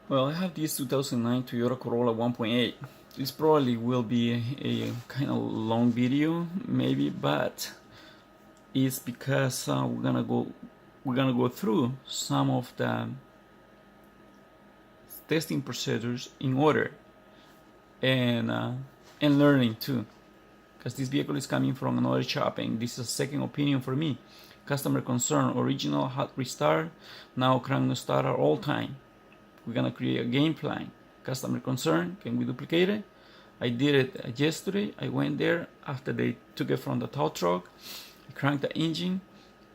Well, I have this 2009 Toyota Corolla 1.8. This probably will be a kind of long video, maybe, but it's because we're gonna go through some of the testing procedures in order and learning too, because this vehicle is coming from another shop and this is a second opinion for me. Customer concern: original hot restart, now crank no starter all time. We're gonna create a game plan. Customer concern: can we duplicate it? I did it yesterday. I went there after they took it from the tow truck. I cranked the engine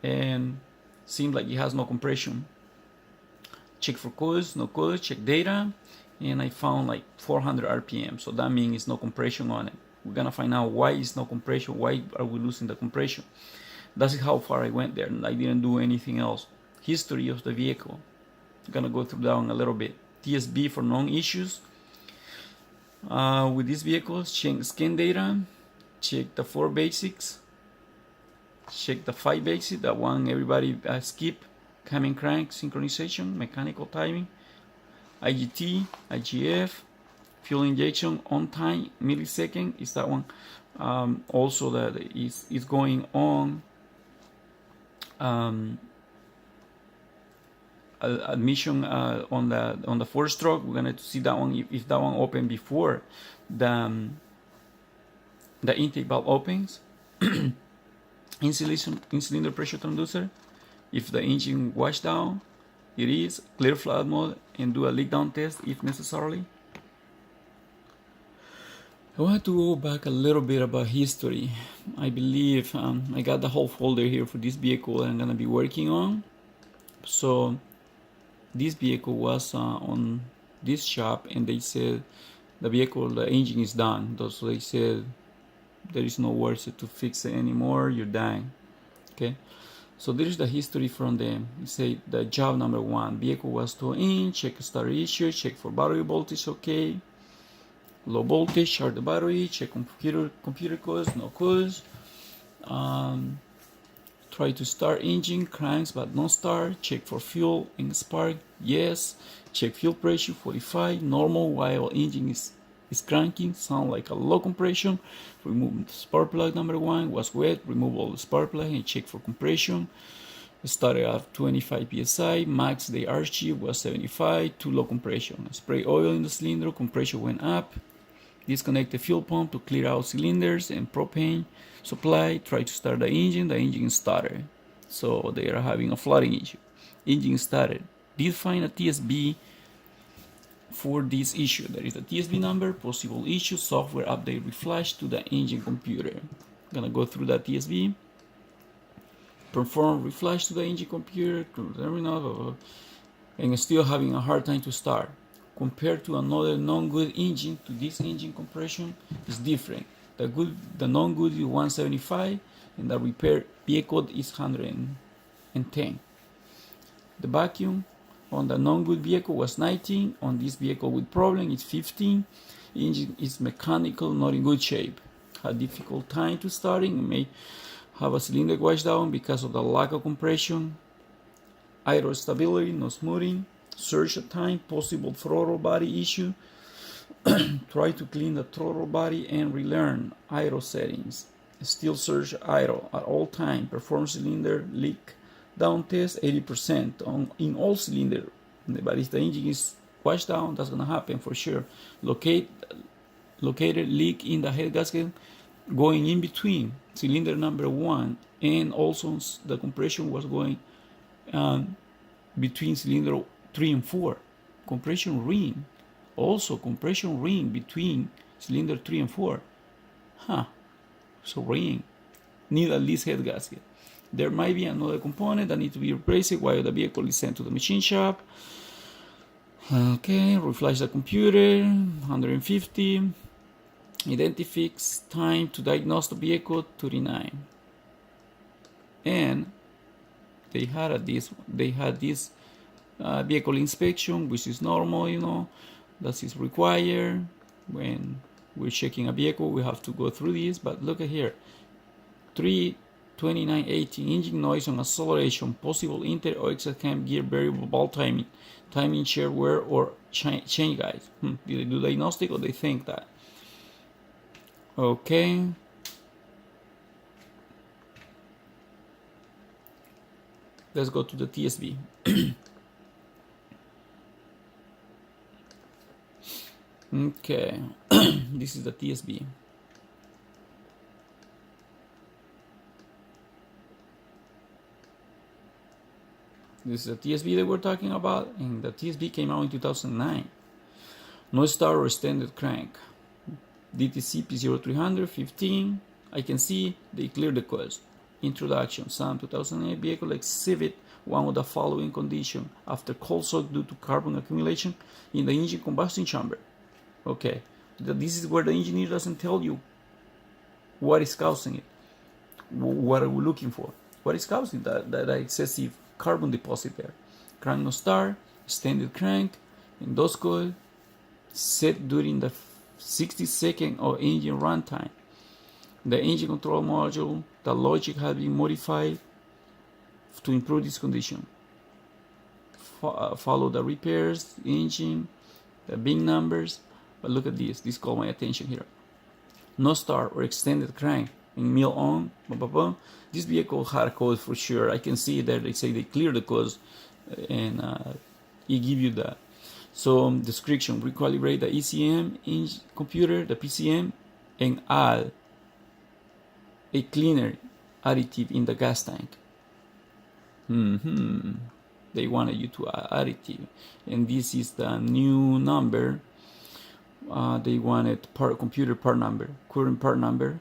and seemed like it has no compression. Check for codes, no codes, check data, and I found like 400 RPM. So that means it's no compression on it. We're gonna find out why it's no compression. Why are we losing the compression? That's how far I went there, and I didn't do anything else. History of the vehicle. I'm gonna go through that one a little bit. TSB for known issues. With these vehicles, check scan data, check the 4 basics, check the 5 basics, that one everybody skip: cam and crank synchronization, mechanical timing, IGT, IGF, fuel injection on time, millisecond is that one. Also that is going on. Admission on the 4-stroke. We're gonna see that one if that one opened before the intake valve opens. in cylinder pressure transducer, if the engine washed down, it is clear flood mode and do a leak down test if necessary. I want to go back a little bit about history. I believe I got the whole folder here for this vehicle that I'm gonna be working on. So this vehicle was on this shop and they said the engine is done. So they said there is no work to fix it anymore, you're done. Okay, so there is the history from them. It say the job number 1, vehicle was towed in, check starter issue, check for battery voltage, okay. Low voltage, charge the battery, check computer codes, no codes. Try to start engine, cranks but no start. Check for fuel and spark, yes. Check fuel pressure 45, normal while engine is cranking, sound like a low compression. Remove the spark plug number 1, was wet, remove all the spark plug and check for compression. Started at 25 psi, max the RG was 75, too low compression. Spray oil in the cylinder, compression went up. Disconnect the fuel pump to clear out cylinders and propane supply. Try to start the engine started. So they are having a flooding issue. Engine started. Did find a TSB for this issue. There is a TSB number, possible issue, software update reflash to the engine computer. I'm gonna go through that TSB. Perform reflash to the engine computer, terminal, and still having a hard time to start. Compared to another non-good engine, to this engine compression is different. The non-good is 175 and the repair vehicle is 110. The vacuum on the non-good vehicle was 19. On this vehicle with problem it's 15. Engine is mechanical, not in good shape. Had difficult time to starting. May have a cylinder wash down because of the lack of compression. Idle stability, no smoothing. Surge at time, possible throttle body issue. Try to clean the throttle body and relearn idle settings. Still surge idle at all time. Perform cylinder leak down test 80% in all cylinder. But if the engine is washed down, that's gonna happen for sure. Located leak in the head gasket going in between cylinder number 1 and also the compression was going between cylinder 3 and 4. Compression ring. Also compression ring between cylinder 3 and 4. So ring. Need at least head gasket. There might be another component that needs to be replaced while the vehicle is sent to the machine shop. Okay, reflash the computer, 150. Identifix time to diagnose the vehicle, 39. And they had this vehicle inspection, which is normal, that is required. When we're checking a vehicle, we have to go through this, but look at here. 3 2980, engine noise on acceleration, possible inter or exit cam gear variable ball timing, timing share wear or change guides. Do they do diagnostic or they think that? Okay. Let's go to the TSB. Okay, this is the TSB. This is the TSB that we're talking about, and the TSB came out in 2009. No star or extended crank. DTC P0300 15. I can see they cleared the course. Introduction. Some 2008 vehicle exhibit one of the following conditions after cold soak due to carbon accumulation in the engine combustion chamber. Okay, this is where the engineer doesn't tell you what is causing it. What are we looking for? What is causing that excessive carbon deposit there? Crank no start, extended crank, endorsed coil, set during the 60-second of engine runtime. The engine control module, the logic has been modified to improve this condition. Follow the repairs, engine, the VIN numbers. But look at this. This caught my attention here. No start or extended crank in mill on. This vehicle had a code for sure. I can see that they say they clear the codes and it give you that. So description: recalibrate the ECM engine computer, the PCM, and add a cleaner additive in the gas tank. They wanted you to add additive, and this is the new number. They wanted computer part number, current part number,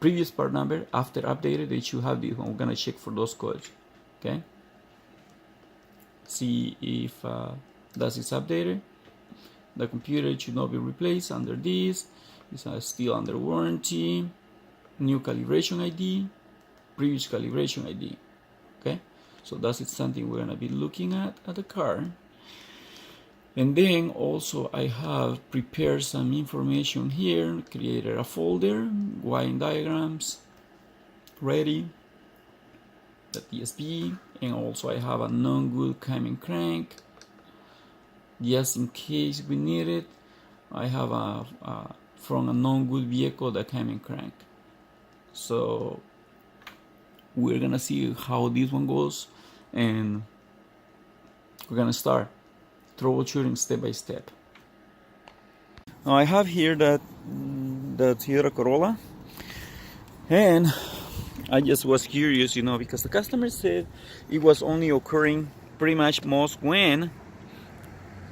previous part number. After updated, they should have this one. We're gonna check for those codes. Okay. See if that is updated. The computer should not be replaced under this. It's still under warranty. New calibration ID, previous calibration ID. Okay, so that's something we're gonna be looking at the car. And then also I have prepared some information here, created a folder, wiring diagrams, ready, the TSB, and also I have a non-good cam and crank, just in case we need it. I have from a non-good vehicle the cam and crank. So we're gonna see how this one goes, and we're gonna start troubleshooting step by step. Now I have here the Toyota Corolla, and I just was curious, because the customer said it was only occurring pretty much most when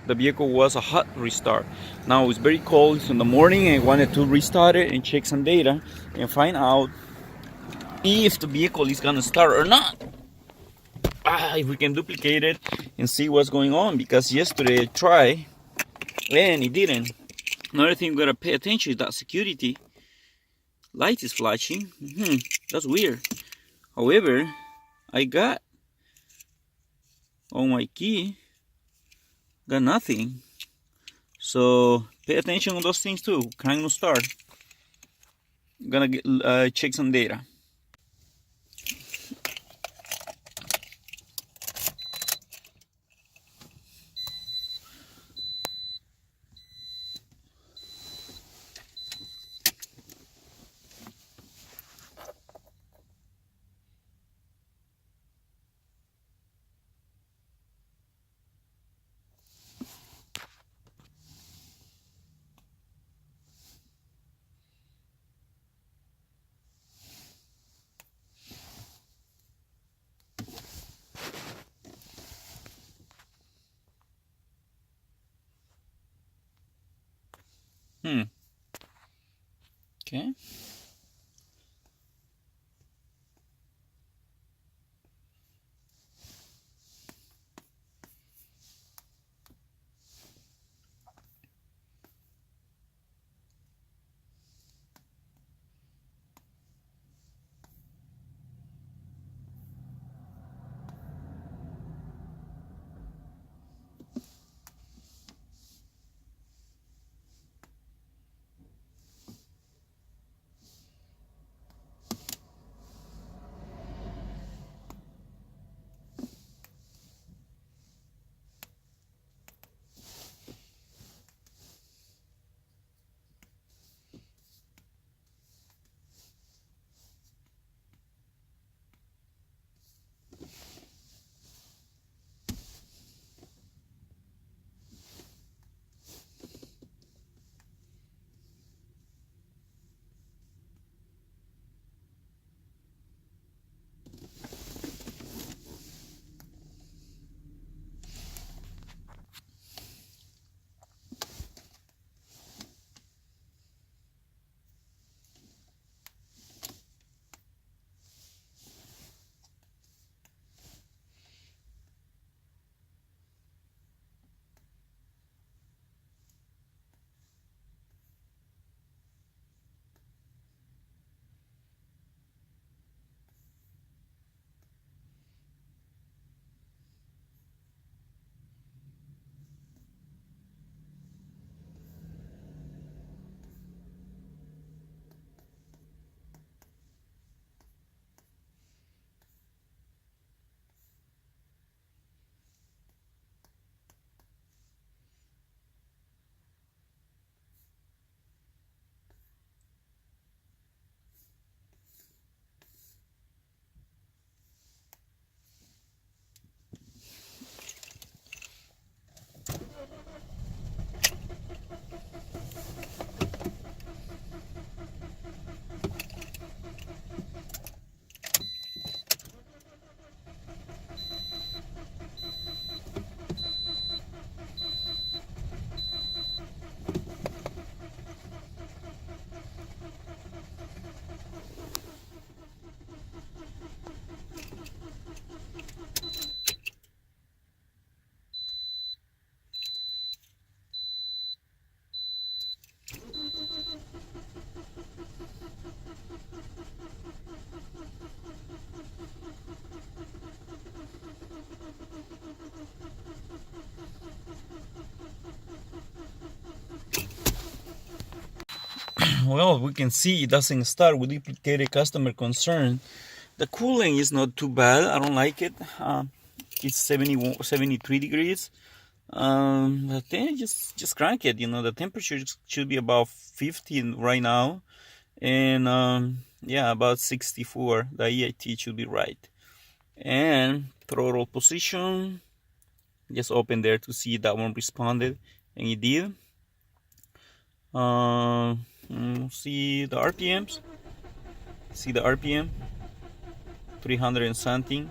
the vehicle was a hot restart. Now it's very cold, it's in the morning, and I wanted to restart it and check some data and find out if the vehicle is gonna start or not. If we can duplicate it and see what's going on, because yesterday I tried and it didn't. Another thing we gotta pay attention is that security light is flashing. That's weird. However, I got on my key, got nothing. So pay attention on those things too. Crank no start. I'm gonna check some data. Okay. well, we can see it doesn't start with duplicated customer concern. The cooling is not too bad. I don't like it. It's 73 degrees. But then just crank it. You know, the temperature should be about 50 right now, and yeah, about 64. The EIT should be right. And throttle position, just open there to see that one responded, and it did. See the RPMs. See the RPM, 300 and something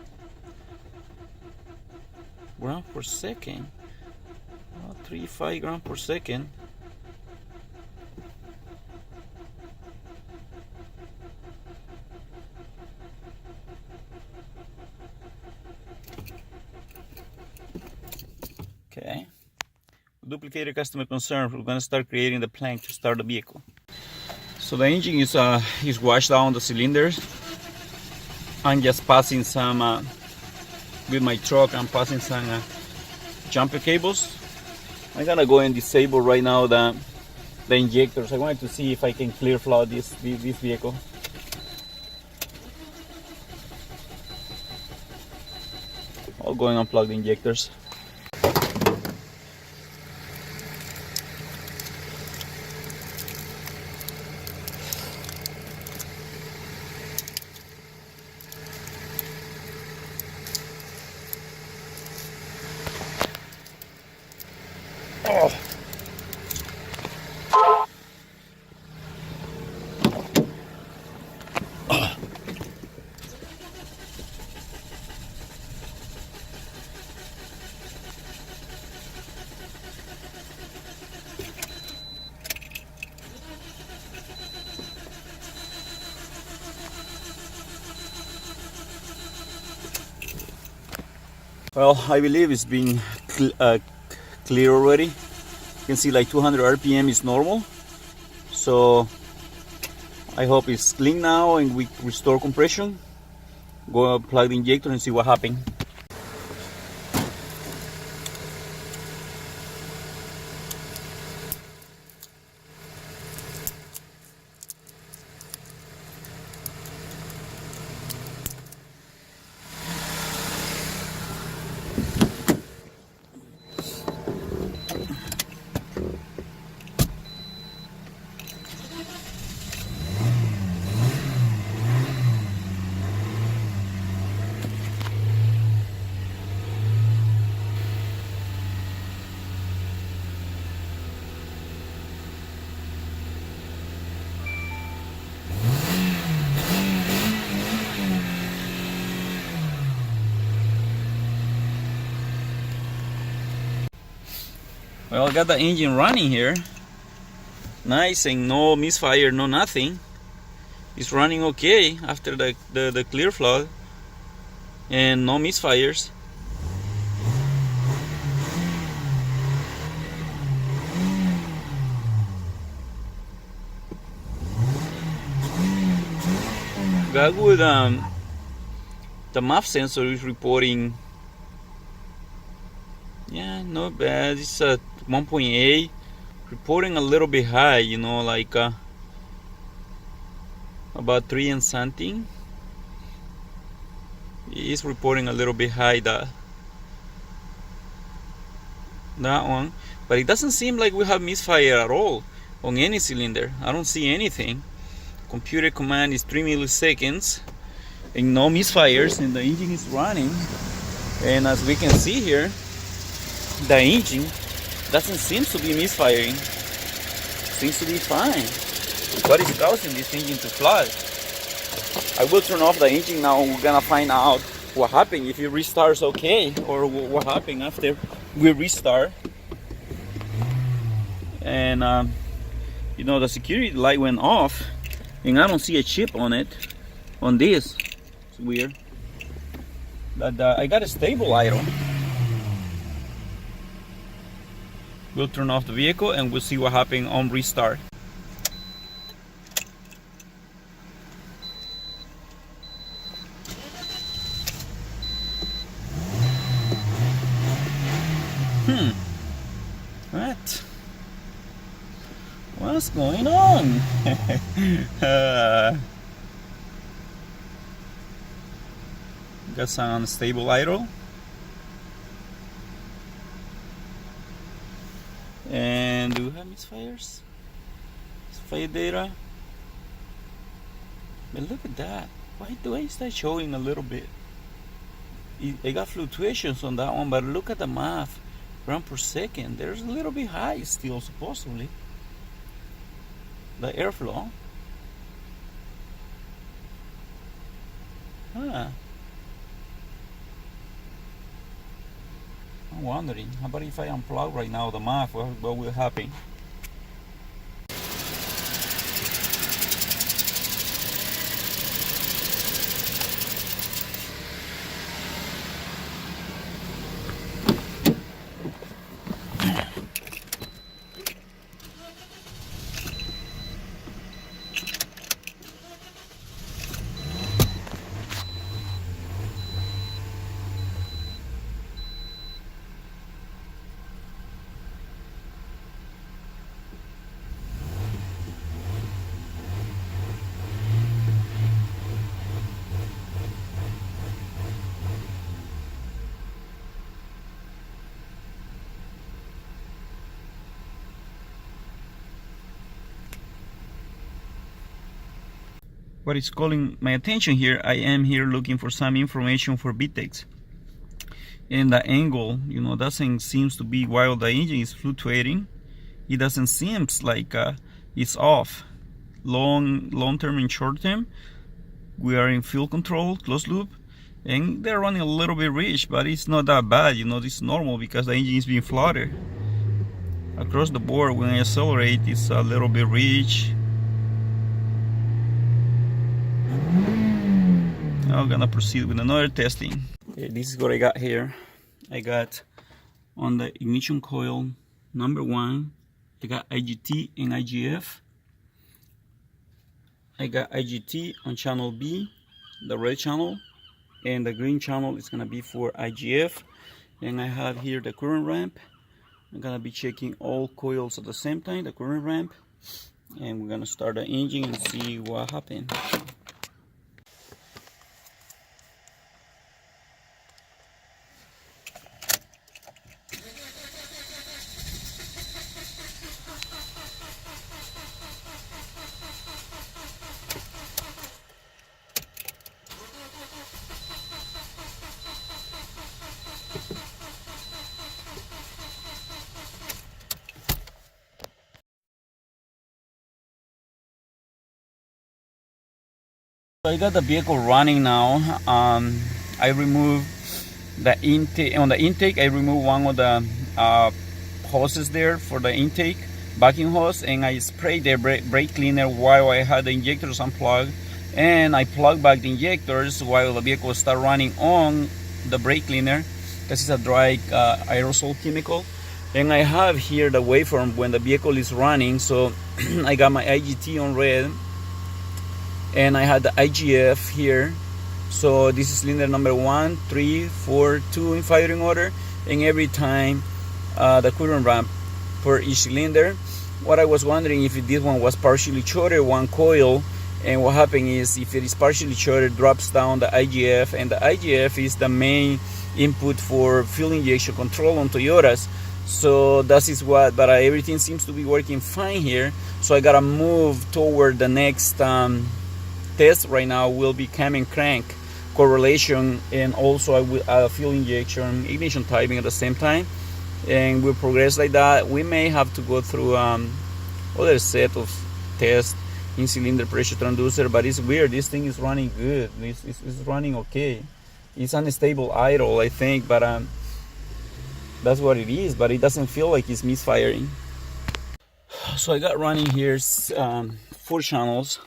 grams per second. 35 grams per second. Okay. Duplicated customer concern. We're gonna start creating the plank to start the vehicle. So the engine is washed down the cylinders. I'm just passing some with my truck. I'm passing some jumper cables. I'm gonna go and disable right now the injectors. I wanted to see if I can clear flood this vehicle. I'll go and unplug the injectors. Oh. Well, I believe it's been clear already. You can see like 200 RPM is normal. So I hope it's clean now and we restore compression. Go plug the injector and see what happened. Well, I got the engine running here. Nice, and no misfire, no nothing. It's running okay after the clear flood. And no misfires. Got good, the MAF sensor is reporting, yeah, not bad. It's at 1.8, reporting a little bit high, you know, like about 3 and something. It is reporting a little bit high, that one, but it doesn't seem like we have misfire at all on any cylinder. I don't see anything. Computer command is 3 milliseconds and no misfires, and the engine is running. And as we can see here, the engine doesn't seem to be misfiring. Seems to be fine. What is causing this engine to flood? I will turn off the engine now. We're gonna find out what happened, if it restarts okay, or what happened after we restart. And you know, the security light went off and I don't see a chip on it, on this. It's weird. But I got a stable idle. We'll turn off the vehicle and we'll see what happened on restart. What? Well, What's going on? Got some unstable idle. And do we have misfires? Fire data. But look at that. Why do I start showing a little bit? I got fluctuations on that one, but look at the math. Gram per second. There's a little bit high still, supposedly. The airflow. Huh. I'm wondering, how about if I unplug right now the math, what will happen? What is calling my attention here, I am here looking for some information for BTEX. And the angle, doesn't seems to be, while the engine is fluctuating, it doesn't seem like it's off. Long term and short term, we are in fuel control, closed loop, and they're running a little bit rich, but it's not that bad, it's normal because the engine is being flooded. Across the board, when I accelerate, it's a little bit rich. Now I'm gonna proceed with another testing. Okay, this is what I got here. I got on the ignition coil number 1, I got IGT and IGF. I got IGT on channel B, the red channel, and the green channel is gonna be for IGF. And I have here the current ramp. I'm gonna be checking all coils at the same time, the current ramp, and we're gonna start the engine and see what happened. I got the vehicle running now. I removed the intake. On the intake, I removed one of the hoses there for the intake, backing hose, and I sprayed the brake cleaner while I had the injectors unplugged. And I plugged back the injectors while the vehicle started running on the brake cleaner. This is a dry aerosol chemical. And I have here the waveform when the vehicle is running. So I got my IGT on red, and I had the IGF here. So this is cylinder number 1, 3, 4, 2 in firing order, and every time the current ramp per each cylinder. What I was wondering if this one was partially shorted, one coil, and what happened is if it is partially shorted, drops down the IGF, and the IGF is the main input for fuel injection control on Toyotas. So that is what, but everything seems to be working fine here. So I gotta move toward the next test. Right now will be cam and crank correlation, and also I will fuel injection, ignition typing at the same time, and we'll progress like that. We may have to go through other set of tests in cylinder pressure transducer, but it's weird. This thing is running good. It's running okay. It's unstable idle, I think, but that's what it is. But it doesn't feel like it's misfiring. So I got running here 4 channels.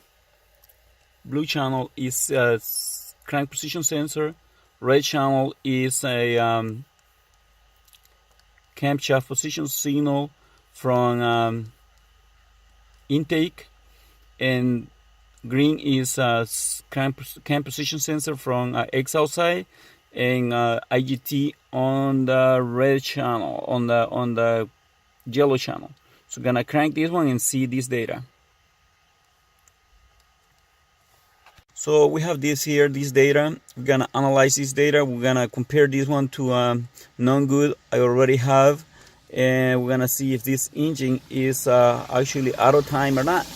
Blue channel is a crank position sensor. Red channel is a camshaft position signal from intake, and green is a cam position sensor from exhaust side, and IGT on the red channel, on the yellow channel. So gonna crank this one and see this data. So we have this here, this data. We're gonna analyze this data. We're gonna compare this one to non-good I already have, and we're gonna see if this engine is actually out of time or not.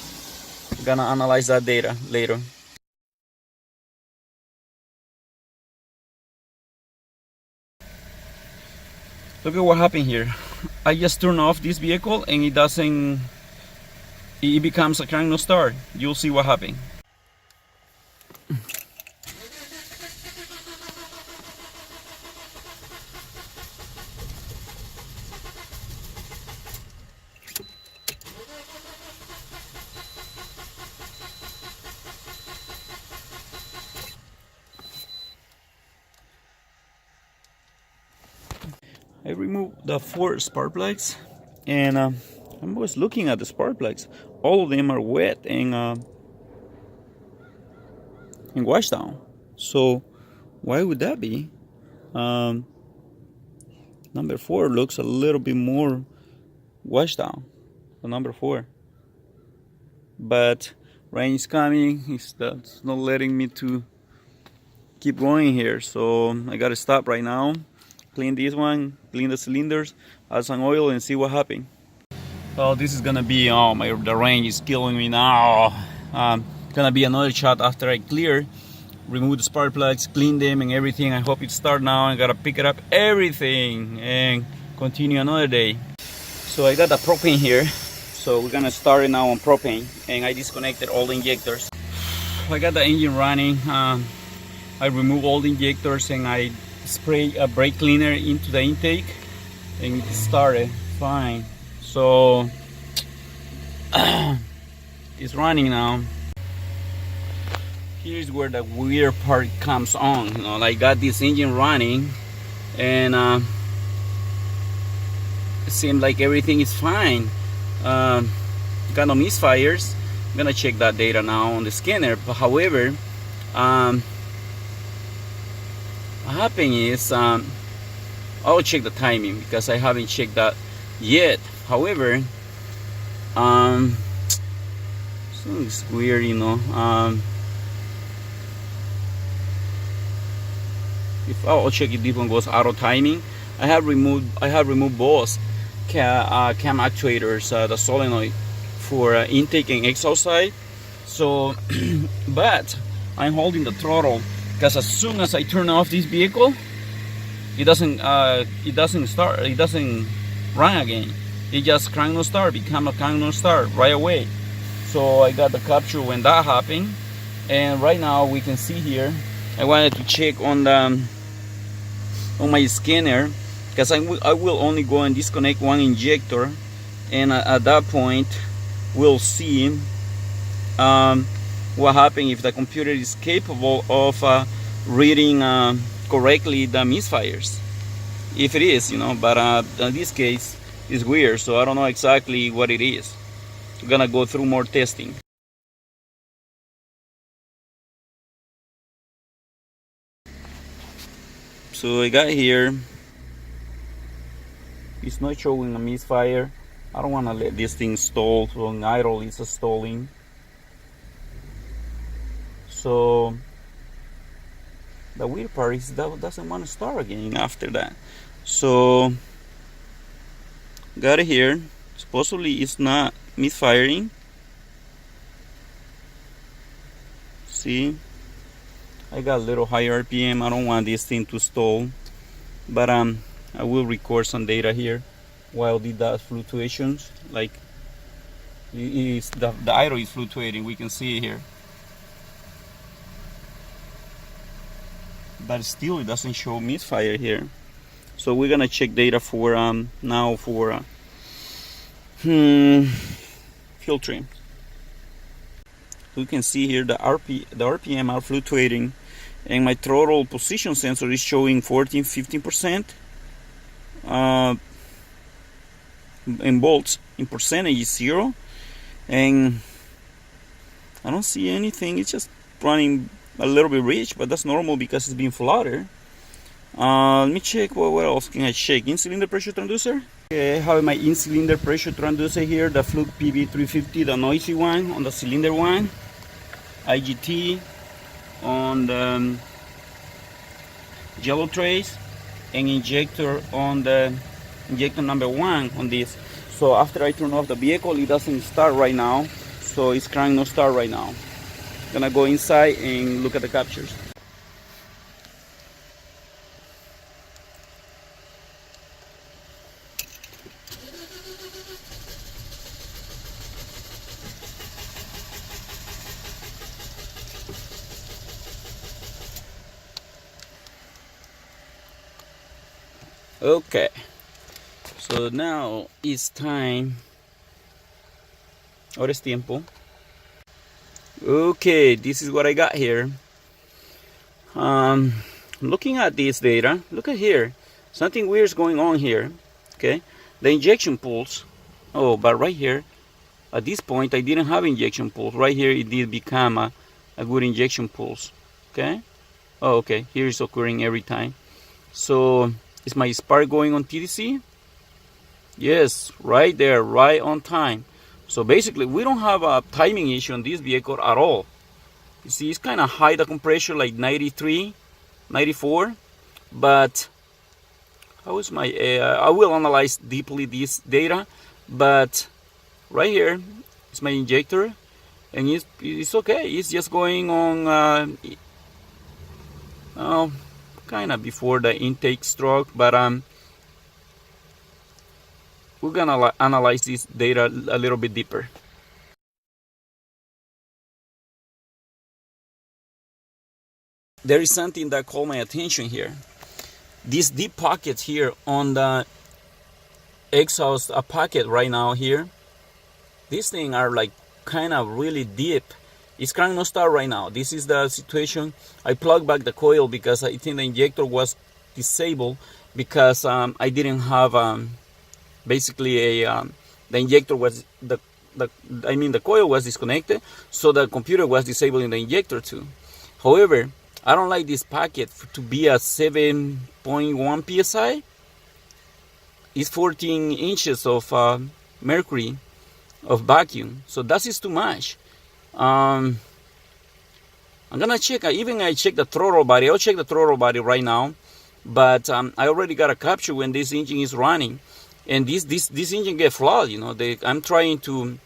We're gonna analyze that data later. Look at what happened here. I just turned off this vehicle and it becomes a crank no start. You'll see what happened. I removed the 4 spark plugs, and I was looking at the spark plugs. All of them are wet and washed down. So why would that be? Number 4 looks a little bit more washed down than number 4. But rain is coming. That's not letting me to keep going here. So I gotta stop right now. Clean this one, clean the cylinders, add some oil and see what happened. Oh, this is gonna be, the rain is killing me now. Gonna be another shot after I clear, remove the spark plugs, clean them and everything. I hope it starts now. I gotta pick it up everything and continue another day. So I got the propane here. So we're gonna start it now on propane, and I disconnected all the injectors. I got the engine running. I removed all the injectors and I spray a brake cleaner into the intake, and it started fine. So it's running now. Here's where the weird part comes on. You know, I got this engine running, and it seemed like everything is fine. Got no misfires. I'm gonna check that data now on the scanner. But however, what happened is, I'll check the timing because I haven't checked that yet. However, something's weird, you know. If I'll check if this one goes out of timing. I have removed both cam actuators, the solenoid for intake and exhaust side. So, but I'm holding the throttle, because as soon as I turn off this vehicle, it doesn't start, it doesn't run again. It just crank no start, become a crank no start right away. So I got the capture when that happened, and right now we can see here. I wanted to check on my scanner, because I will only go and disconnect one injector, and at that point we'll see what happens if the computer is capable of reading correctly the misfires. If it is, you know, but in this case it's weird, so I don't know exactly what it is. We're gonna go through more testing. So I got here, it's not showing a misfire. I don't want to let this thing stall, so on idle it's a stalling. So the weird part is that it doesn't want to start again after that. So got it here. Supposedly it's not misfiring. See, I got a little higher RPM. I don't want this thing to stall, but I will record some data here while it does fluctuations. Like the idle is fluctuating. We can see it here. But still it doesn't show misfire here. So we're gonna check data for now for filtering. You can see here the RPM are fluctuating, and my throttle position sensor is showing 14-15%. In volts, in percentage is 0, and I don't see anything. It's just running a little bit rich, but that's normal because it's being flooded. Let me check what else can I check. In cylinder pressure transducer, Okay, I have my in-cylinder pressure transducer here, the Fluke PB350, the noisy one on the cylinder one, IGT on the yellow trace, and injector on the injector number 1 on this. So after I turn off the vehicle, it doesn't start right now, so it's crank no start right now. Gonna go inside and look at the captures. Okay, so now it's time. Ahora es tiempo. Okay, this is what I got here. Looking at this data, look at here. Something weird is going on here. Okay, the injection pulse. Oh, but right here, at this point, I didn't have injection pulse. Right here, it did become a good injection pulse. Okay. Oh, okay. Here is occurring every time. So is my spark going on TDC? Yes, right there, right on time. So basically, we don't have a timing issue on this vehicle at all. You see, it's kind of high, the compression, like 93, 94. But how is my, I will analyze deeply this data. But right here is my injector. And it's okay. It's just going on, kind of before the intake stroke. But we're gonna analyze this data a little bit deeper. There is something that caught my attention here. These deep pockets here on the exhaust pocket right now here, these things are like kind of really deep. It's crank no start right now. This is the situation. I plugged back the coil because I think the injector was disabled because I didn't have basically the injector was the coil was disconnected, so the computer was disabling the injector too. However, I don't like this packet to be a 7.1 psi. It's 14 inches of mercury of vacuum, so that is too much. I'm gonna check. I check the throttle body. I'll check the throttle body right now, but I already got a capture when this engine is running. And this engine get flawed, you know. I'm trying to,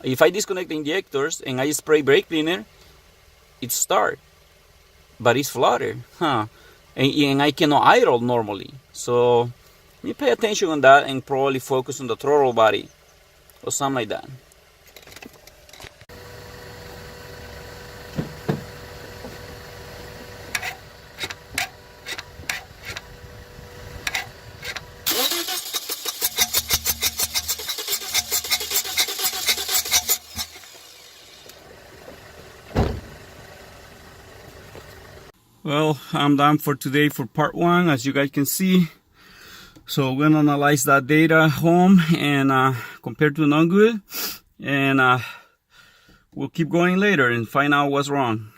if I disconnect the injectors and I spray brake cleaner, it start, but it's flooded, huh? And I cannot idle normally. So let me pay attention on that and probably focus on the throttle body or something like that. Well, I'm done for today for part 1, as you guys can see. So we're gonna analyze that data home and compare to non-good, and we'll keep going later and find out what's wrong.